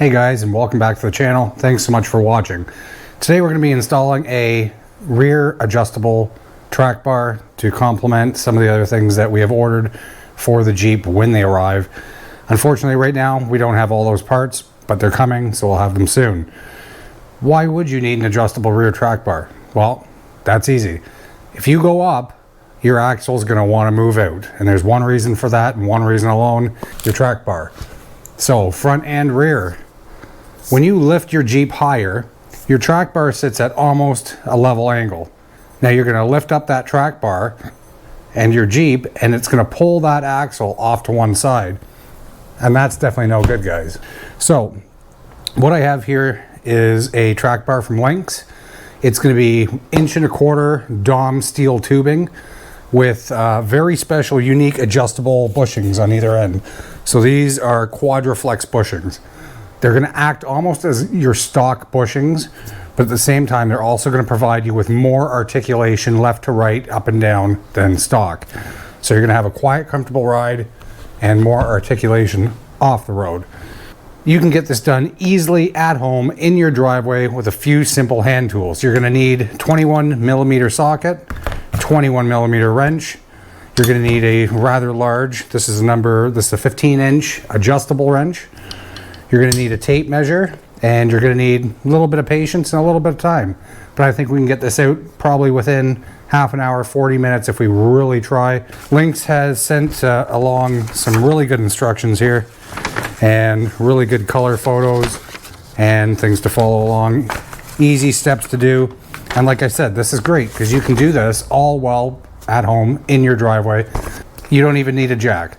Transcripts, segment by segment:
Hey guys, and welcome back to the channel. Thanks so much for watching. Today we're going to be installing a rear adjustable track bar to complement some of the other things that we have ordered for the Jeep when they arrive. Unfortunately, right now we don't have all those parts, but they're coming, so we'll have them soon. Why would you need an adjustable rear track bar? Well, that's easy. If you go up, your axle is going to want to move out, and there's one reason for that, and one reason alone: your track bar. So front and rear. When you lift your Jeep higher, your track bar sits at almost a level angle. Now you're going to lift up that track bar and your Jeep, and it's going to pull that axle off to one side. And that's definitely no good, guys. So what I have here is a track bar from Lynx. It's going to be 1.25 inch DOM steel tubing with very special, unique adjustable bushings on either end. So these are Quadraflex bushings. They're going to act almost as your stock bushings, but at the same time they're also going to provide you with more articulation left to right, up and down than stock. So you're going to have a quiet, comfortable ride and more articulation off the road. You can get this done easily at home in your driveway with a few simple hand tools. You're going to need 21mm socket, 21mm wrench. You're going to need a rather large, this is a 15-inch adjustable wrench. You're going to need a tape measure, and you're going to need a little bit of patience and a little bit of time. But I think we can get this out probably within half an hour, 40 minutes if we really try. Lynx has sent along some really good instructions here and really good color photos and things to follow along. Easy steps to do. And like I said, this is great because you can do this all while at home in your driveway. You don't even need a jack.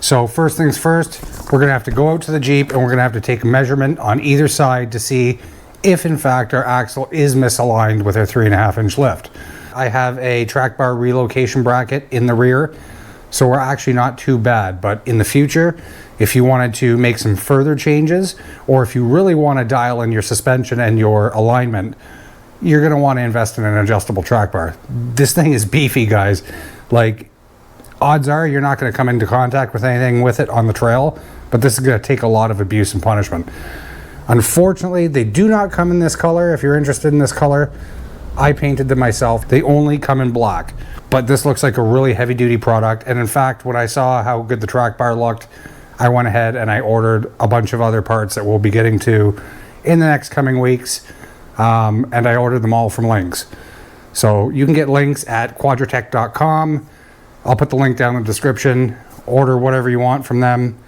So first things first, we're going to have to go out to the Jeep and we're going to have to take a measurement on either side to see if in fact our axle is misaligned with our 3.5 inch lift. I have a track bar relocation bracket in the rear, so we're actually not too bad. But in the future, if you wanted to make some further changes, or if you really want to dial in your suspension and your alignment, you're going to want to invest in an adjustable track bar. This thing is beefy, guys. Like, odds are you're not going to come into contact with anything with it on the trail, but this is going to take a lot of abuse and punishment. Unfortunately, they do not come in this color. If you're interested in this color, I painted them myself. They only come in black, but this looks like a really heavy duty product. And in fact, when I saw how good the track bar looked, I went ahead and I ordered a bunch of other parts that we'll be getting to in the next coming weeks. And I ordered them all from Lynx. So you can get Lynx at quadratech.com. I'll put the link down in the description. Order whatever you want from them.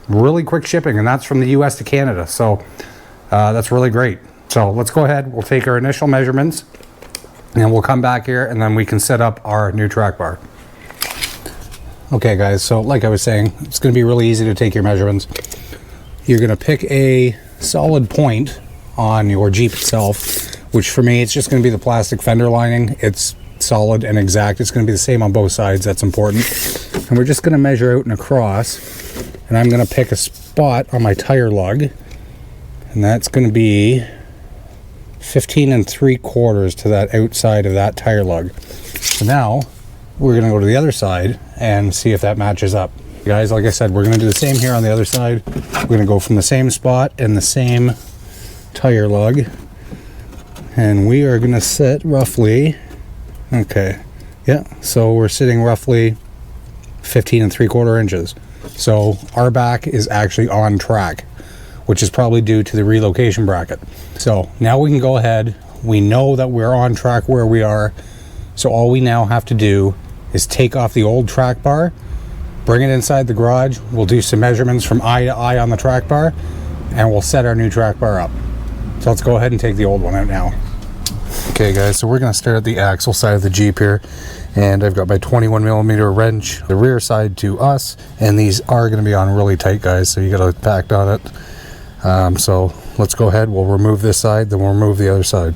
Really quick shipping, and that's from the US to Canada. So that's really great. So let's go ahead. We'll take our initial measurements and we'll come back here and then we can set up our new track bar. Okay guys, so like I was saying, it's going to be really easy to take your measurements. You're going to pick a solid point on your Jeep itself, which for me, it's just going to be the plastic fender lining. It's solid and exact. It's going to be the same on both sides. That's important. And we're just going to measure out and across, and I'm going to pick a spot on my tire lug, and that's going to be 15 3/4 to that outside of that tire lug. So now we're going to go to the other side and see if that matches up. Guys, like I said, we're going to do the same here on the other side. We're going to go from the same spot and the same tire lug, and we are going to sit roughly, okay, yeah, so we're sitting roughly 15 3/4 inches. So our back is actually on track, which is probably due to the relocation bracket. So now we can go ahead. We know that we're on track where we are. So all we now have to do is take off the old track bar, bring it inside the garage. We'll do some measurements from eye to eye on the track bar, and we'll set our new track bar up. So let's go ahead and take the old one out now. Okay guys, so we're going to start at the axle side of the Jeep here, and I've got my 21mm wrench, the rear side to us, and these are going to be on really tight, guys, so you got to pack on it. So let's go ahead, we'll remove this side, then we'll remove the other side.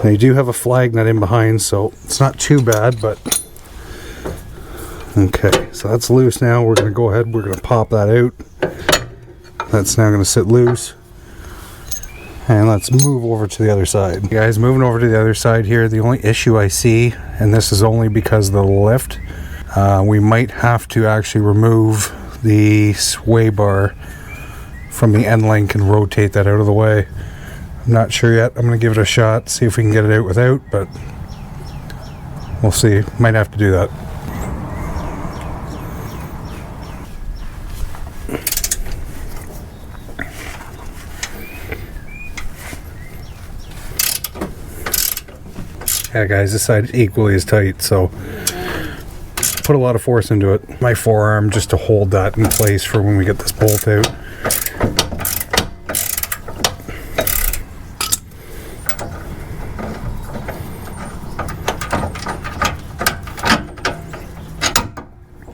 They do have a flag nut in behind, so it's not too bad, but Okay, so that's loose now. We're going to go ahead, we're going to pop that out. That's now going to sit loose. And let's move over to the other side. Guys, moving over to the other side here, the only issue I see, and this is only because of the lift, we might have to actually remove the sway bar from the end link and rotate that out of the way. I'm not sure yet. I'm going to give it a shot, see if we can get it out without, but we'll see. Might have to do that. Yeah, guys, this side is equally as tight, so put a lot of force into it. My forearm just to hold that in place for when we get this bolt out.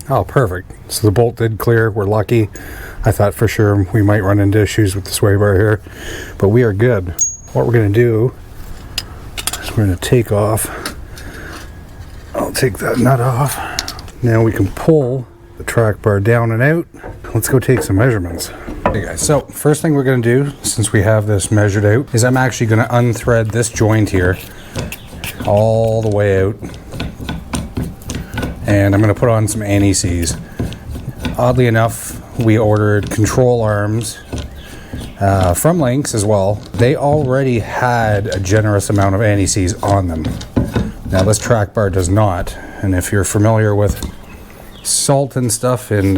Oh, perfect. So the bolt did clear. We're lucky. I thought for sure we might run into issues with the sway bar here, but we are good. What we're going to do, we're going to take off. I'll take that nut off. Now we can pull the track bar down and out. Let's go take some measurements. Okay guys, so first thing we're going to do, since we have this measured out, is I'm actually going to unthread this joint here all the way out. And I'm going to put on some anti-seize. Oddly enough, we ordered control arms from Lynx as well. They already had a generous amount of anti-seize on them. Now this track bar does not, and if you're familiar with salt and stuff in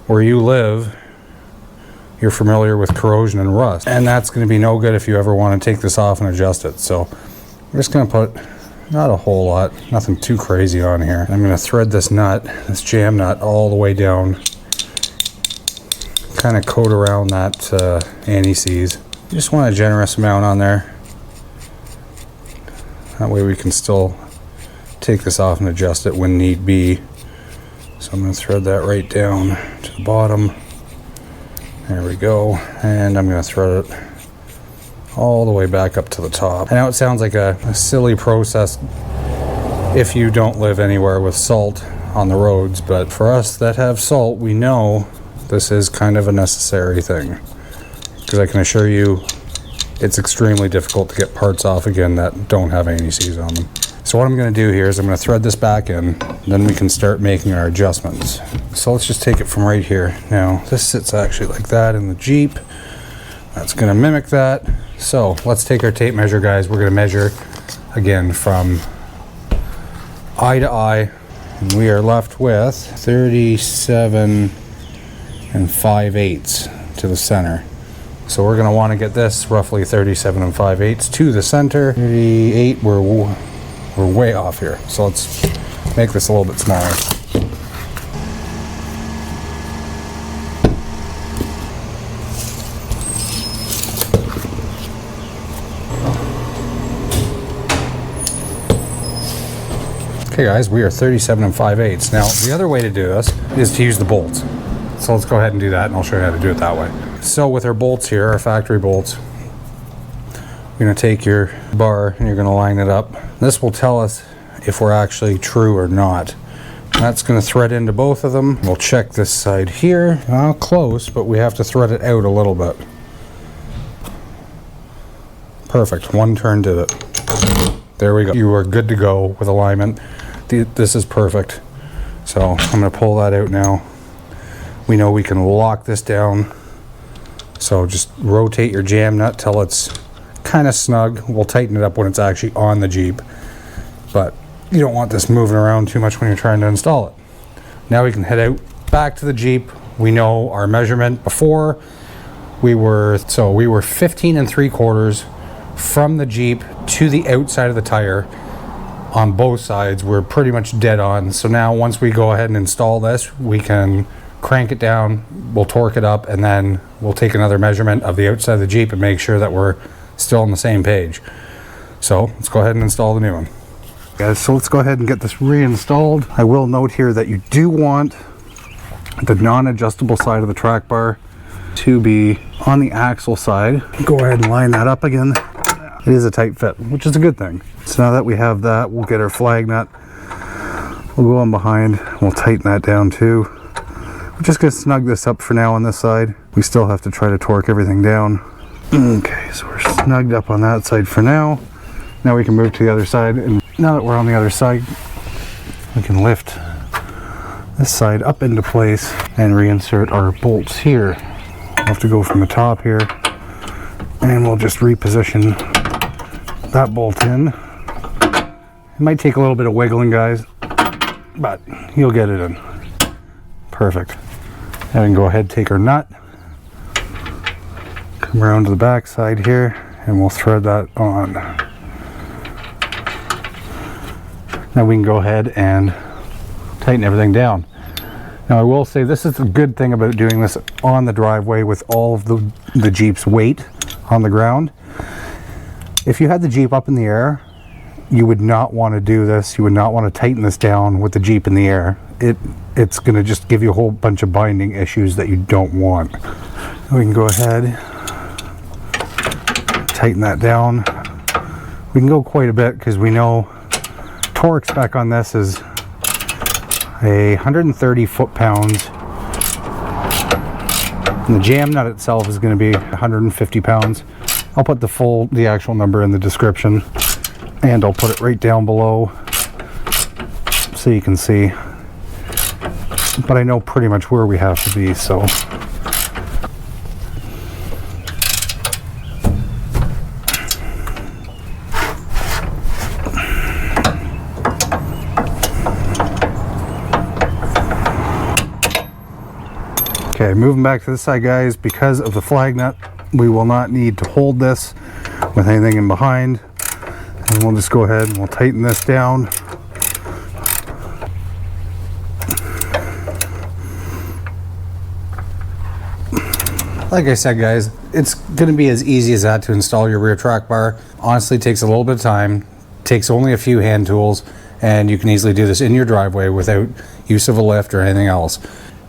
where you live, you're familiar with corrosion and rust, and that's going to be no good if you ever want to take this off and adjust it. So we're just going to put not a whole lot, nothing too crazy on here. I'm going to thread this nut, this jam nut, all the way down, kind of coat around that anti-seize. You just want a generous amount on there. That way we can still take this off and adjust it when need be. So I'm going to thread that right down to the bottom. There we go. And I'm going to thread it all the way back up to the top. I know it sounds like a silly process if you don't live anywhere with salt on the roads, but for us that have salt, we know this is kind of a necessary thing, because I can assure you it's extremely difficult to get parts off again that don't have anti-seize on them. So what I'm going to do here is I'm going to thread this back in, then we can start making our adjustments. So let's just take it from right here. Now this sits actually like that in the Jeep. That's going to mimic that. So let's take our tape measure, guys. We're going to measure again from eye to eye, and we are left with 37 5/8 to the center. So we're going to want to get this roughly 37 5/8 to the center. 38, we're way off here. So let's make this a little bit smaller. Okay guys, we are 37 5/8. Now the other way to do this is to use the bolts. So let's go ahead and do that, and I'll show you how to do it that way. So with our bolts here, our factory bolts, you're going to take your bar and you're going to line it up. This will tell us if we're actually true or not. That's going to thread into both of them. We'll check this side here. Not close, but we have to thread it out a little bit. Perfect. One turn did it. There we go. You are good to go with alignment. This is perfect. So I'm going to pull that out now. We know we can lock this down. So just rotate your jam nut till it's kind of snug. We'll tighten it up when it's actually on the Jeep, but you don't want this moving around too much when you're trying to install it. Now we can head out back to the Jeep. We know our measurement. Before we were 15 3/4 from the Jeep to the outside of the tire on both sides. We're pretty much dead on. So now once we go ahead and install this, we can crank it down, we'll torque it up, and then we'll take another measurement of the outside of the Jeep and make sure that we're still on the same page. So let's go ahead and install the new one. Guys, so let's go ahead and get this reinstalled. I will note here that you do want the non-adjustable side of the track bar to be on the axle side. Go ahead and line that up again. It is a tight fit, which is a good thing. So now that we have that, we'll get our flag nut We'll go on behind, we'll tighten that down too. We're just gonna snug this up for now on this side. We still have to try to torque everything down. Okay, so we're snugged up on that side for now. Now we can move to the other side, and now that we're on the other side, we can lift this side up into place and reinsert our bolts here. We'll have to go from the top here, and we'll just reposition that bolt in. It might take a little bit of wiggling, guys, but you'll get it in. Perfect. And we can go ahead and take our nut, come around to the back side here, and we'll thread that on. Now we can go ahead and tighten everything down. Now I will say this is the good thing about doing this on the driveway with all of the Jeep's weight on the ground. If you had the Jeep up in the air, you would not want to do this. You would not want to tighten this down with the Jeep in the air. It's going to just give you a whole bunch of binding issues that you don't want. We can go ahead, tighten that down. We can go quite a bit because we know torque spec on this is 130 foot-pounds. And the jam nut itself is going to be 150 pounds. I'll put the actual number in the description, and I'll put it right down below so you can see. But I know pretty much where we have to be, so. Okay, moving back to this side, guys, because of the flag nut, we will not need to hold this with anything in behind. And we'll just go ahead and we'll tighten this down. Like I said, guys, it's going to be as easy as that to install your rear track bar. Honestly, it takes a little bit of time, takes only a few hand tools, and you can easily do this in your driveway without use of a lift or anything else.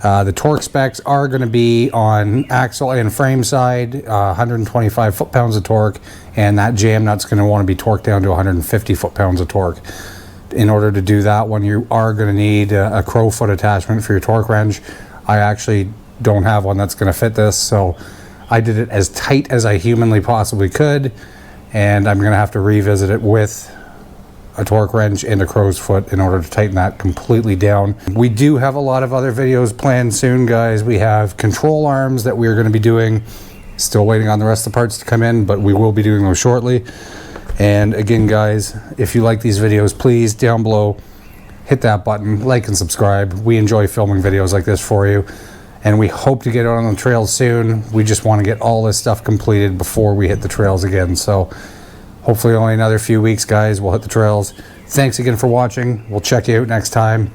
The torque specs are going to be on axle and frame side, 125 foot-pounds of torque, and that jam nut's going to want to be torqued down to 150 foot-pounds of torque. In order to do that one, you are going to need a crowfoot attachment for your torque wrench. I actually don't have one that's going to fit this, so I did it as tight as I humanly possibly could, and I'm going to have to revisit it with a torque wrench and a crow's foot in order to tighten that completely down. We do have a lot of other videos planned soon, guys. We have control arms that we're going to be doing. Still waiting on the rest of the parts to come in, but we will be doing those shortly. And again, guys, if you like these videos, please down below hit that button, like and subscribe. We enjoy filming videos like this for you, and we hope to get out on the trails soon. We just want to get all this stuff completed before we hit the trails again. So hopefully only another few weeks, guys, we'll hit the trails. Thanks again for watching. We'll check you out next time.